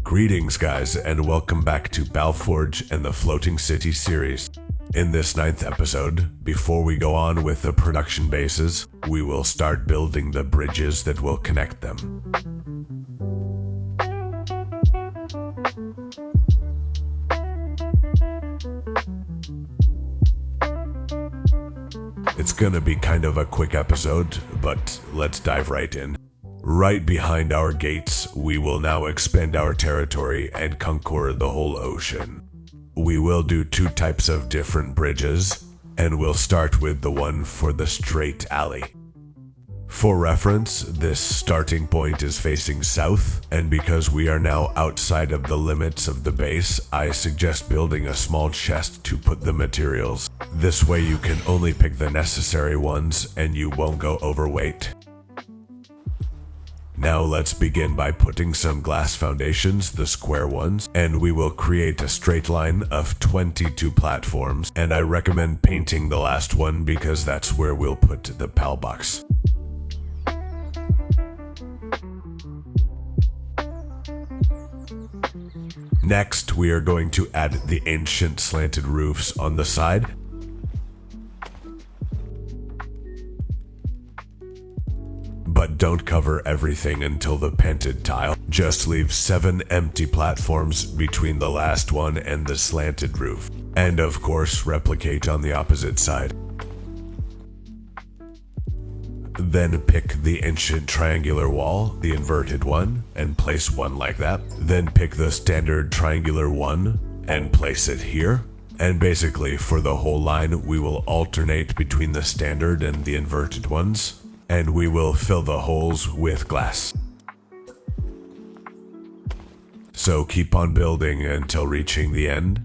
Greetings guys, and welcome back to Palworld and the Floating City series. In this 9th episode, before we go on with the production bases, we will start building the bridges that will connect them. It's gonna be kind of a quick episode, but let's dive right in. Right behind our gates, we will now expand our territory and conquer the whole ocean. We will do 2 types of different bridges, and we'll start with the one for the straight alley. For reference, this starting point is facing south, and because we are now outside of the limits of the base, I suggest building a small chest to put the materials. This way you can only pick the necessary ones and you won't go overweight. Now let's begin by putting some glass foundations, the square ones, and we will create a straight line of 22 platforms, and I recommend painting the last one because that's where we'll put the PAL box. Next, we are going to add the ancient slanted roofs on the side. But don't cover everything until the painted tile. Just leave 7 empty platforms between the last one and the slanted roof. And of course, replicate on the opposite side. Then pick the ancient triangular wall, the inverted one, and place one like that. Then pick the standard triangular one and place it here. And basically, for the whole line, we will alternate between the standard and the inverted ones. And we will fill the holes with glass. So keep on building until reaching the end.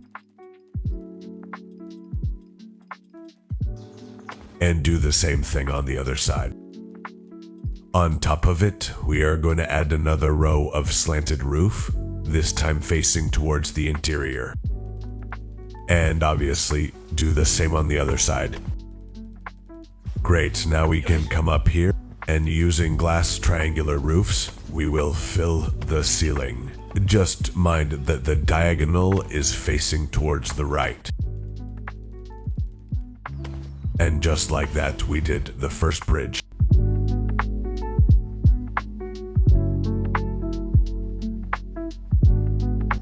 And do the same thing on the other side. On top of it, we are going to add another row of slanted roof, this time facing towards the interior. And obviously, do the same on the other side. Great, now we can come up here, and using glass triangular roofs, we will fill the ceiling. Just mind that the diagonal is facing towards the right. And just like that, we did the first bridge.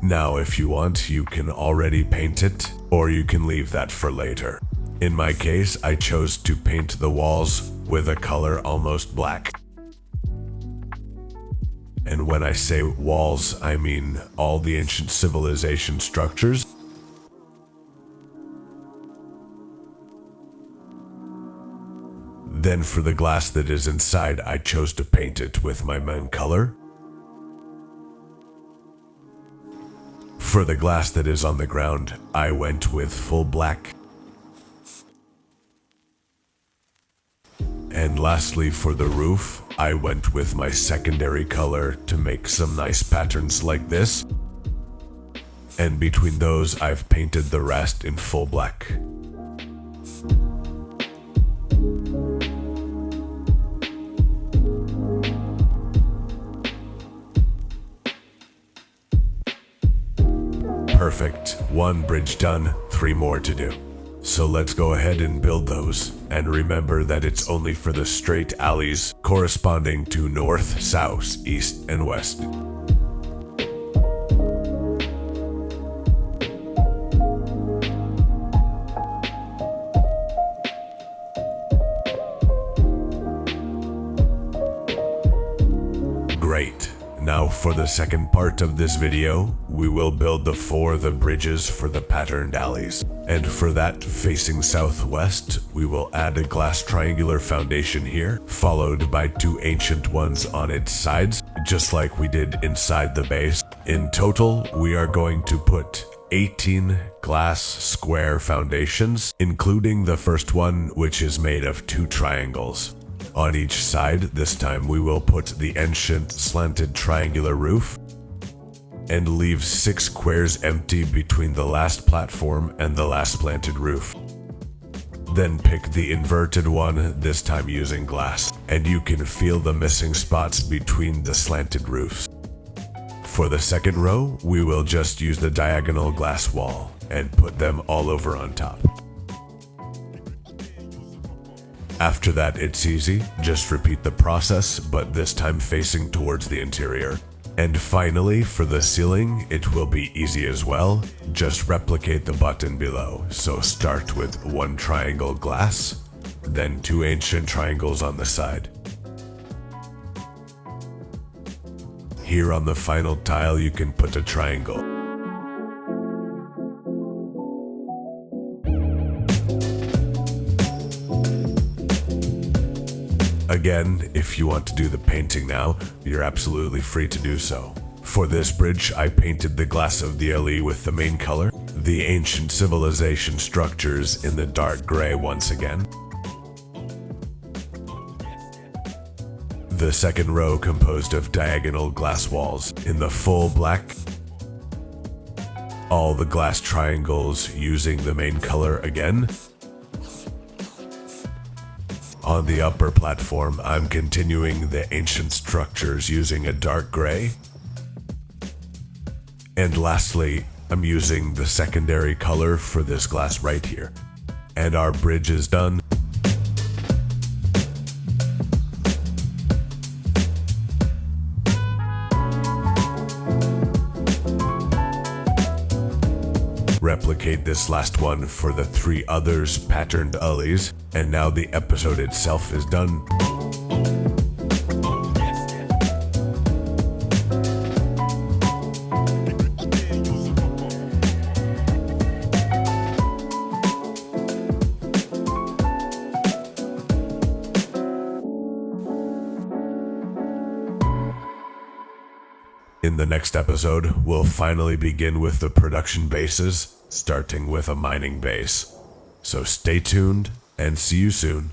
Now, if you want, you can already paint it, or you can leave that for later. In my case, I chose to paint the walls with a color almost black. And when I say walls, I mean all the ancient civilization structures. Then for the glass that is inside, I chose to paint it with my main color. For the glass that is on the ground, I went with full black. And lastly, for the roof, I went with my secondary color to make some nice patterns like this. And between those, I've painted the rest in full black. Perfect. 1 bridge done, 3 more to do. So let's go ahead and build those, and remember that it's only for the straight alleys corresponding to north, south, east, and west. Great. Now for the second part of this video, we will build the bridges for the patterned alleys. And for that, facing southwest, we will add a glass triangular foundation here, followed by 2 ancient ones on its sides, just like we did inside the base. In total, we are going to put 18 glass square foundations, including the first one, which is made of 2 triangles. On each side, this time we will put the ancient slanted triangular roof, and leave 6 squares empty between the last platform and the last planted roof. Then pick the inverted one, this time using glass, and you can feel the missing spots between the slanted roofs. For the second row, we will just use the diagonal glass wall and put them all over on top. After that, it's easy. Just repeat the process, but this time facing towards the interior. And finally, for the ceiling, it will be easy as well. Just replicate the button below. So start with one triangle glass, then two ancient triangles on the side. Here on the final tile, you can put a triangle. Again, if you want to do the painting now, you're absolutely free to do so. For this bridge, I painted the glass of the alley with the main color, the ancient civilization structures in the dark gray once again. The second row composed of diagonal glass walls in the full black. All the glass triangles using the main color again. On the upper platform, I'm continuing the ancient structures using a dark gray. And lastly, I'm using the secondary color for this glass right here. And our bridge is done. Replicate this last one for the three others patterned alleys, and now the episode itself is done. In the next episode, we'll finally begin with the production bases, starting with a mining base. So stay tuned and see you soon.